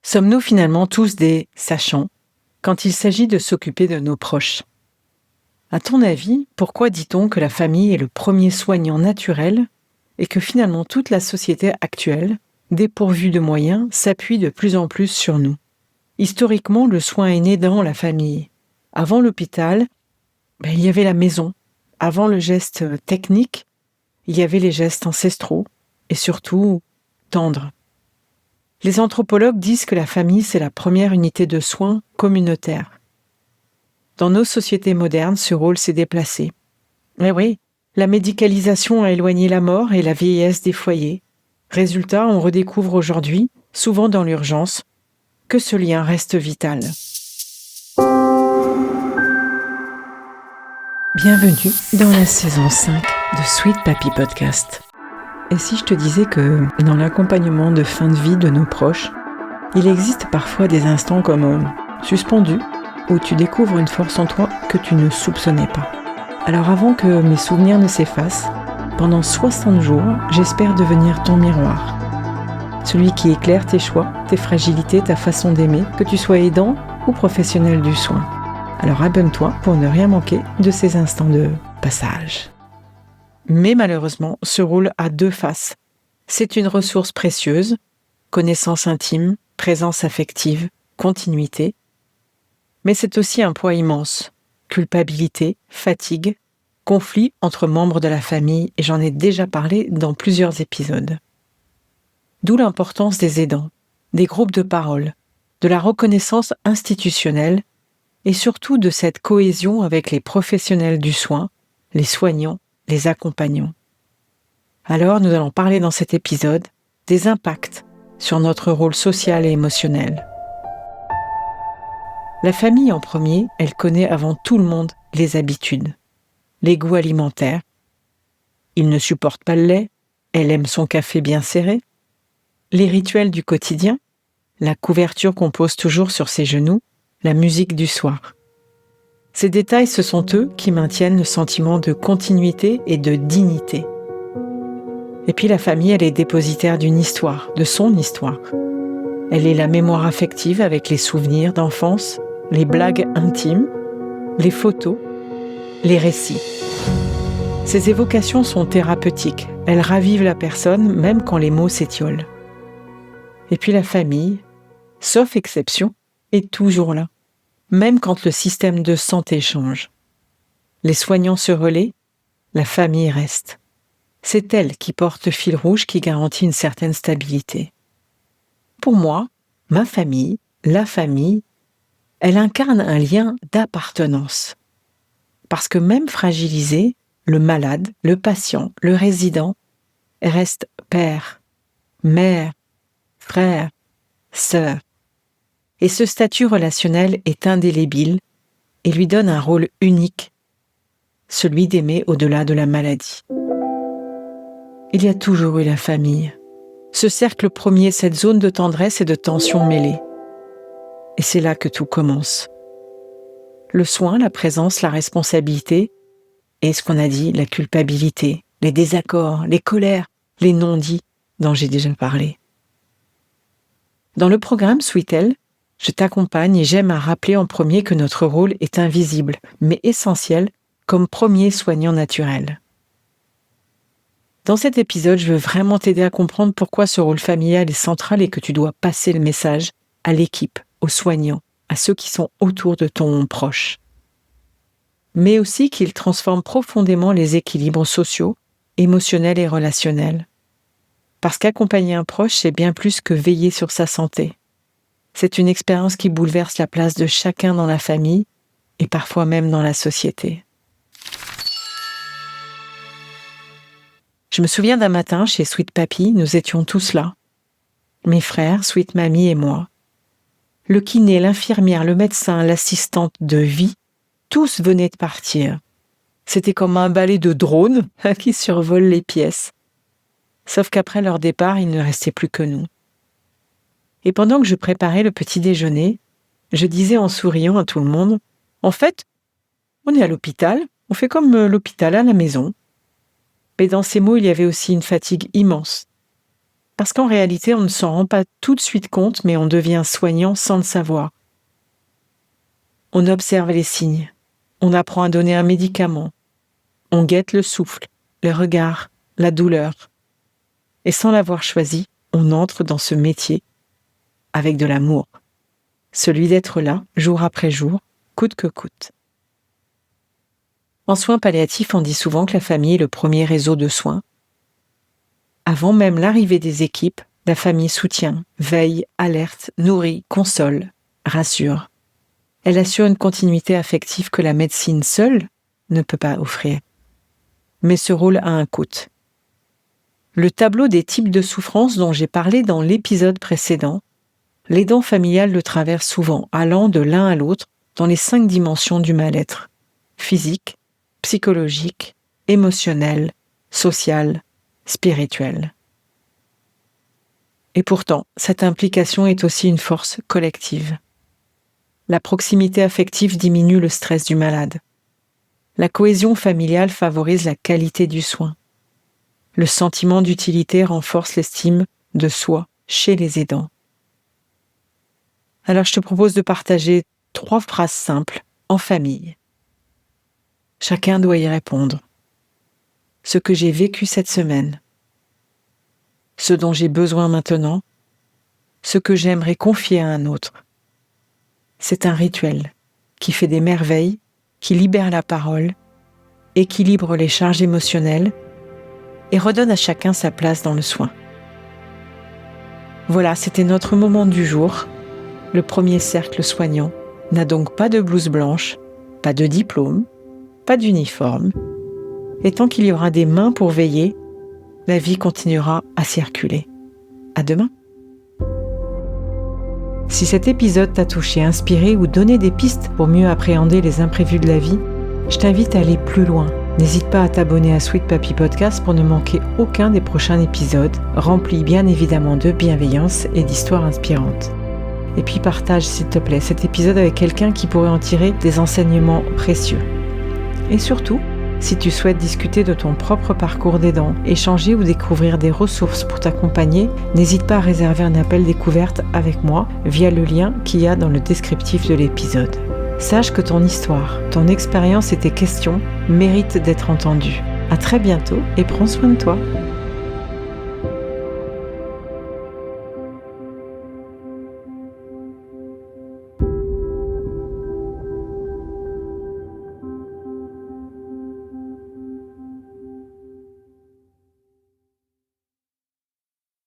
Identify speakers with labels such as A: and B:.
A: Sommes-nous finalement tous des sachants quand il s'agit de s'occuper de nos proches? À ton avis, pourquoi dit-on que la famille est le premier soignant naturel et que finalement toute la société actuelle, dépourvue de moyens, s'appuie de plus en plus sur nous? Historiquement, le soin est né dans la famille. Avant l'hôpital, il y avait la maison. Avant le geste technique, il y avait les gestes ancestraux et surtout tendres. Les anthropologues disent que la famille, c'est la première unité de soins communautaire. Dans nos sociétés modernes, ce rôle s'est déplacé. Mais oui, la médicalisation a éloigné la mort et la vieillesse des foyers. Résultat, on redécouvre aujourd'hui, souvent dans l'urgence, que ce lien reste vital. Bienvenue dans la saison 5 de Sweet Papy Podcast. Et si je te disais que dans l'accompagnement de fin de vie de nos proches, il existe parfois des instants comme suspendus, où tu découvres une force en toi que tu ne soupçonnais pas. Alors avant que mes souvenirs ne s'effacent, pendant 60 jours, j'espère devenir ton miroir. Celui qui éclaire tes choix, tes fragilités, ta façon d'aimer, que tu sois aidant ou professionnel du soin. Alors abonne-toi pour ne rien manquer de ces instants de passage. Mais malheureusement, ce rôle a deux faces. C'est une ressource précieuse, connaissance intime, présence affective, continuité. Mais c'est aussi un poids immense. Culpabilité, fatigue, conflit entre membres de la famille, et j'en ai déjà parlé dans plusieurs épisodes. D'où l'importance des aidants, des groupes de parole, de la reconnaissance institutionnelle et surtout de cette cohésion avec les professionnels du soin, les soignants, les accompagnants. Alors nous allons parler dans cet épisode des impacts sur notre rôle social et émotionnel. La famille en premier, elle connaît avant tout le monde les habitudes, les goûts alimentaires. Il ne supporte pas le lait, elle aime son café bien serré. Les rituels du quotidien, la couverture qu'on pose toujours sur ses genoux, la musique du soir. Ces détails, ce sont eux qui maintiennent le sentiment de continuité et de dignité. Et puis la famille, elle est dépositaire d'une histoire, de son histoire. Elle est la mémoire affective avec les souvenirs d'enfance, les blagues intimes, les photos, les récits. Ces évocations sont thérapeutiques. Elles ravivent la personne, même quand les mots s'étiolent. Et puis la famille, sauf exception, est toujours là, même quand le système de santé change. Les soignants se relaient, la famille reste. C'est elle qui porte le fil rouge qui garantit une certaine stabilité. Pour moi, ma famille, la famille, elle incarne un lien d'appartenance. Parce que même fragilisé, le malade, le patient, le résident reste père, mère, frère, sœur. Et ce statut relationnel est indélébile et lui donne un rôle unique, celui d'aimer au-delà de la maladie. Il y a toujours eu la famille. Ce cercle premier, cette zone de tendresse et de tension mêlée. Et c'est là que tout commence. Le soin, la présence, la responsabilité et ce qu'on a dit, la culpabilité, les désaccords, les colères, les non-dits dont j'ai déjà parlé. Dans le programme Sweetel, je t'accompagne et j'aime à rappeler en premier que notre rôle est invisible, mais essentiel comme premier soignant naturel. Dans cet épisode, je veux vraiment t'aider à comprendre pourquoi ce rôle familial est central et que tu dois passer le message à l'équipe, aux soignants, à ceux qui sont autour de ton proche. Mais aussi qu'il transforme profondément les équilibres sociaux, émotionnels et relationnels. Parce qu'accompagner un proche, c'est bien plus que veiller sur sa santé. C'est une expérience qui bouleverse la place de chacun dans la famille et parfois même dans la société. Je me souviens d'un matin chez Sweet Papy, nous étions tous là. Mes frères, Sweet Mamie et moi. Le kiné, l'infirmière, le médecin, l'assistante de vie, tous venaient de partir. C'était comme un balai de drones qui survolent les pièces. Sauf qu'après leur départ, il ne restait plus que nous. Et pendant que je préparais le petit déjeuner, je disais en souriant à tout le monde, « En fait, on est à l'hôpital, on fait comme l'hôpital à la maison. » Mais dans ces mots, il y avait aussi une fatigue immense. Parce qu'en réalité, on ne s'en rend pas tout de suite compte, mais on devient soignant sans le savoir. On observe les signes, on apprend à donner un médicament, on guette le souffle, le regard, la douleur. Et sans l'avoir choisi, on entre dans ce métier avec de l'amour. Celui d'être là, jour après jour, coûte que coûte. En soins palliatifs, on dit souvent que la famille est le premier réseau de soins. Avant même l'arrivée des équipes, la famille soutient, veille, alerte, nourrit, console, rassure. Elle assure une continuité affective que la médecine seule ne peut pas offrir. Mais ce rôle a un coût. Le tableau des types de souffrances dont j'ai parlé dans l'épisode précédent, l'aidant familial le traverse souvent, allant de l'un à l'autre dans les 5 dimensions du mal-être. Physique, psychologique, émotionnel, social, spirituel. Et pourtant, cette implication est aussi une force collective. La proximité affective diminue le stress du malade. La cohésion familiale favorise la qualité du soin. Le sentiment d'utilité renforce l'estime de soi chez les aidants. Alors je te propose de partager 3 phrases simples en famille. Chacun doit y répondre. Ce que j'ai vécu cette semaine. Ce dont j'ai besoin maintenant. Ce que j'aimerais confier à un autre. C'est un rituel qui fait des merveilles, qui libère la parole, équilibre les charges émotionnelles et redonne à chacun sa place dans le soin. Voilà, c'était notre moment du jour. Le premier cercle soignant n'a donc pas de blouse blanche, pas de diplôme, pas d'uniforme. Et tant qu'il y aura des mains pour veiller, la vie continuera à circuler. À demain. Si cet épisode t'a touché, inspiré ou donné des pistes pour mieux appréhender les imprévus de la vie, je t'invite à aller plus loin. N'hésite pas à t'abonner à Sweet Papy Podcast pour ne manquer aucun des prochains épisodes, remplis bien évidemment de bienveillance et d'histoires inspirantes. Et puis partage s'il te plaît cet épisode avec quelqu'un qui pourrait en tirer des enseignements précieux. Et surtout, si tu souhaites discuter de ton propre parcours d'aidant, échanger ou découvrir des ressources pour t'accompagner, n'hésite pas à réserver un appel découverte avec moi via le lien qu'il y a dans le descriptif de l'épisode. Sache que ton histoire, ton expérience et tes questions méritent d'être entendues. À très bientôt et prends soin de toi.